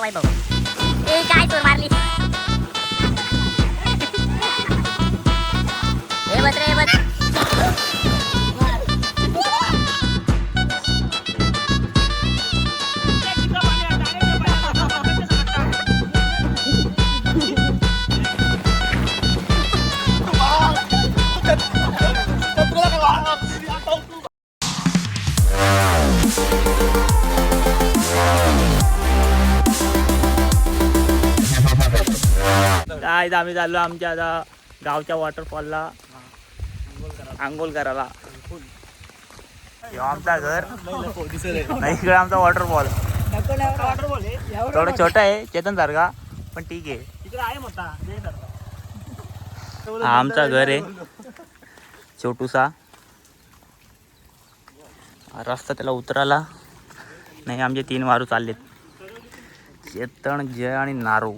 वैभव ए काय चोर मारली हे बस रे बस आज आम्ही चाललो आमच्या आता गावच्या वॉटरफॉलला आंघोळ करायला. आमचा घर नाही इकडे आमचा वॉटरफॉल थोडं छोटा आहे चेतन सारखा पण ठीक आहे. हा आमचा घर आहे छोटूसा. रस्ता त्याला उतराला नाही. आमचे 3 वारू चाललेत चेतन जय आणि नारू.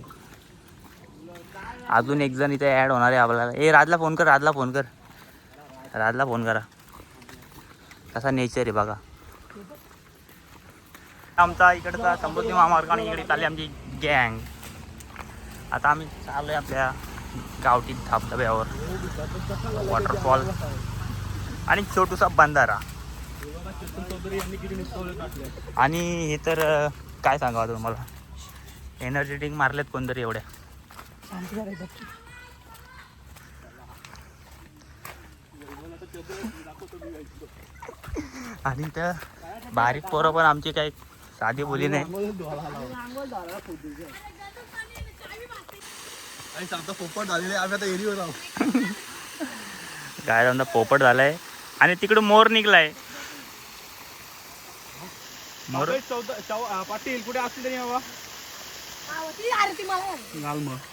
अजून एक जण इथे ॲड होणार आहे आपल्याला. राजला फोन कर राजला फोन करा. कसा नेचर आहे बघा आमचा इकडचा समृद्धी महामार्ग आणि इकडे चालली आमची गँग. आता आम्ही चाललो आहे आपल्या गावठी धबधब्यावर वॉटरफॉल आणि छोटूसा बंधारा. आणि हे तर काय सांगावं तुम्हाला एनर्जी ड्रिंक मारलेत कोणतरी एवढ्या. आणि त्या बारीक पोरं पण आमची काही साधी बोली नाही. काय समजा पोपट झालाय आणि तिकडे मोर निघलाय. मोर पाटील कुठे असतील तरी बाबा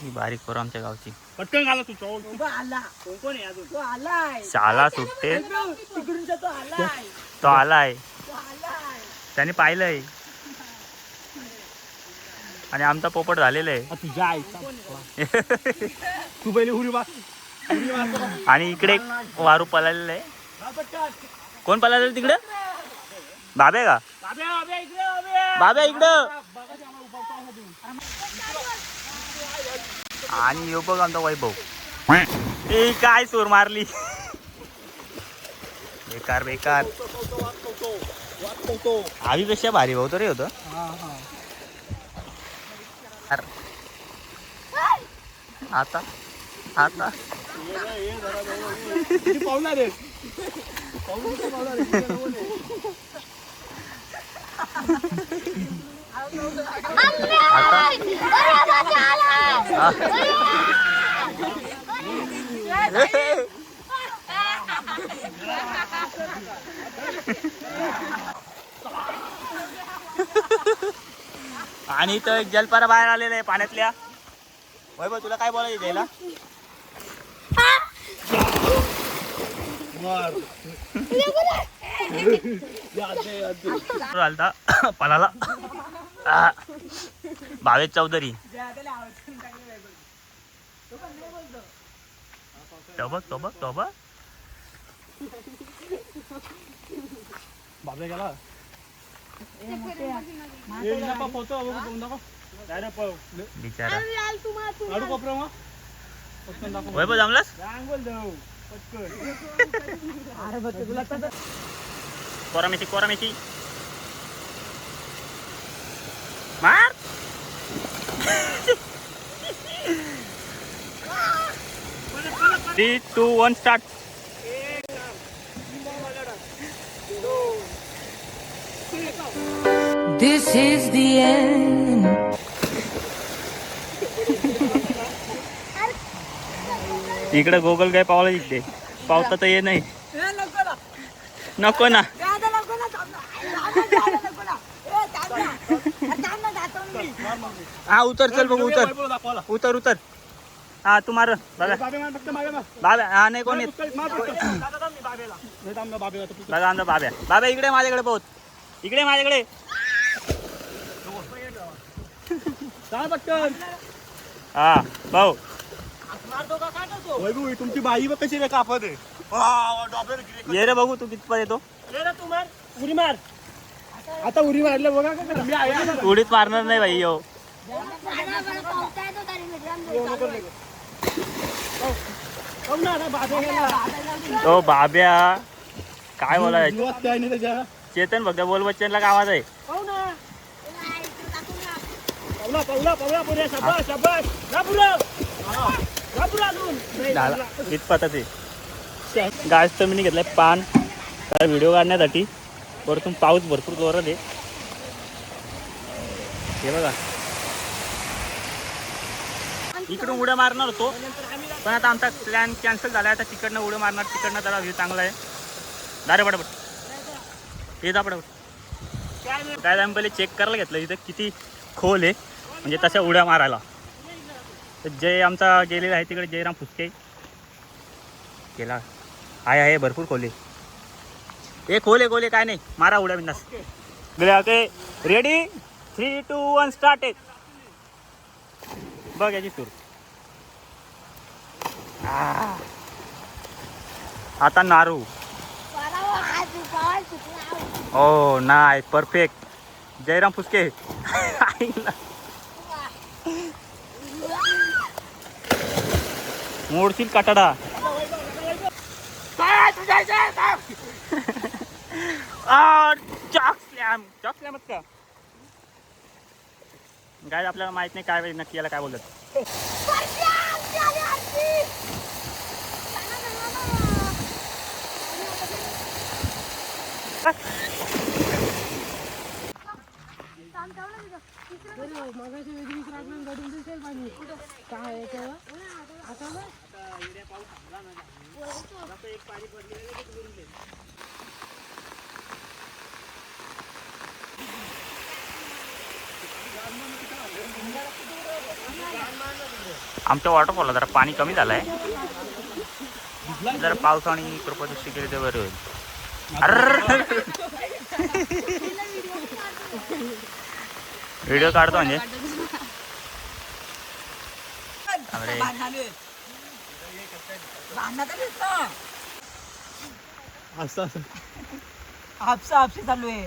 ही बारीक पोरं आमच्या गावची. पटकन घाला तू शाळा सुटते तो आलाय त्याने पाहिलंय आणि आमचा पोपट झालेला आहे. तू पहिले उडी मार आणि इकडे वारू पळालेलं आहे. कोण पळालेलं तिकडे? बाब्या का? बाब्या इकडं. आणि येऊ बघ आमचा वैभव. ए काय चोर मारली बेकार बेकार. आवीपेक्षा भारी भाऊ रे होतं. आता आता आणि तो एक जलपारा बाहेर आलेला आहे पाण्यातल्या. वैभव तुला काय बोलायचं द्यायला? पलाला भावेश चौधरी. तोबा बाबा गेला बिचारा. पटकन वैभव जमलास? कोरामेची मार. 3, 2, 1 start. This is the end. इकडे गोगल काय पावला इकडे पावता तर ये नाही. नको ना हा उतर चल बघू उतर उतर. हा तू मार बाब्या. हा नाही कोण येत बघा आमचा बाब्या इकडे माझ्याकडे पोहोच. इकडे माझ्याकडे हा भाऊ. तुमची बाई बघ कशी कापत आहे. ये रे बघू तू कितपर्यंत येतो. उडी मार आता उडी मारलं बघा. उडीत मारणार नाही भाई. तो बाब्या काय बोलायचं चेतन बघा बोल बच्चनला का आवाज आहे इथपातच आहे गायच तर मी घेतलाय पान काय व्हिडिओ काढण्यासाठी वरतून पाऊस भरपूर जोरात आहे हे बघा इकडून उड्या मारणार होतो पण आता आमचा प्लॅन कॅन्सल झाला आता तिकडनं उड्या मारणार तिकडनं जरा व्ह्यू चांगला आहे दारे पटापट ये जा पटापट काय आम्ही पहिले चेक करायला घेतलं इथं किती खोल आहे म्हणजे तशा उड्या मारायला तर जय आमचा गेलेला आहे तिकडे जयराम फुसके गेला आहे भरपूर खोले हे खोले काय नाही मारा उड्या बिंदास गेले ओके रेडी 3, 2, 1 स्टार्ट बघ याची सूर आता नारू ओ नाही परफेक्ट जयराम फुसके मोडशील काटाडा चॉक स्लॅमच का काय आपल्याला माहित नाही काय नक्की याला काय बोलत आमच्या वॉटरफॉलला जरा पाणी कमी झालंय जरा पावसाने कृपादृष्टी केली तर बरं होईल व्हिडिओ काढतो म्हणजे आपसी चालू आहे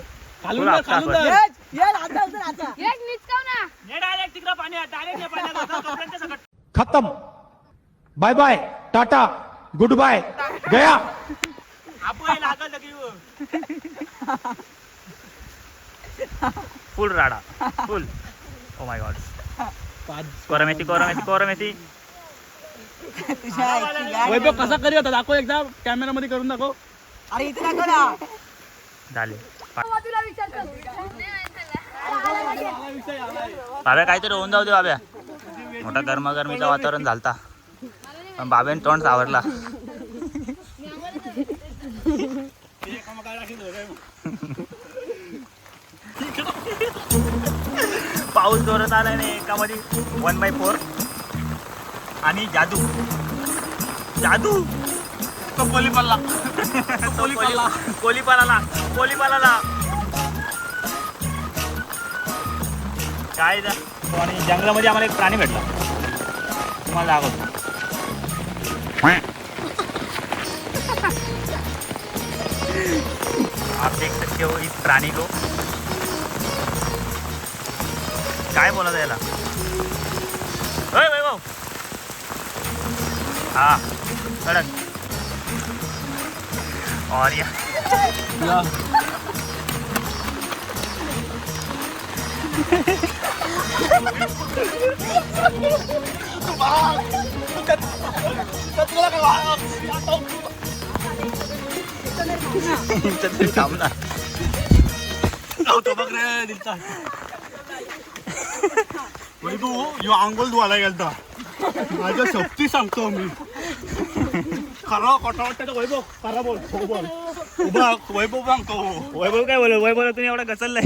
खत्म bye bye tata goodbye गया फुल राडा फुल ओ माय गॉड कोरमेथी वैभव कसा करी होता दाखव एकदा कॅमेरा मध्ये करून दाखव अरे इथे दाखव ना झाले बाब्या काहीतरी होऊन जाऊ दे बाब्या मोठा गरमागरमीचं वातावरण झालता पण बाब्याने तोंड सावरला पाऊस जोरात आलाय ना एकामध्ये 1/4 आणि जादू तो कोली पडला कोली पालाला काय आणि जंगलामध्ये आम्हाला एक प्राणी भेटला तुम्हाला दाखवतो आप देख सकते हो इस प्राणी को काय बोला याला वैभव हा कडक और या थांबणार बघ रे दिलचा तू यो आंघोळ धुवायला गेलता माझ्या शक्ती सांगतो मी खरा खोटा वाटतं वैभव खरा बोल उभा वैभव सांगतो वैभव काय बोल वैभव तुम्ही एवढा घसरलाय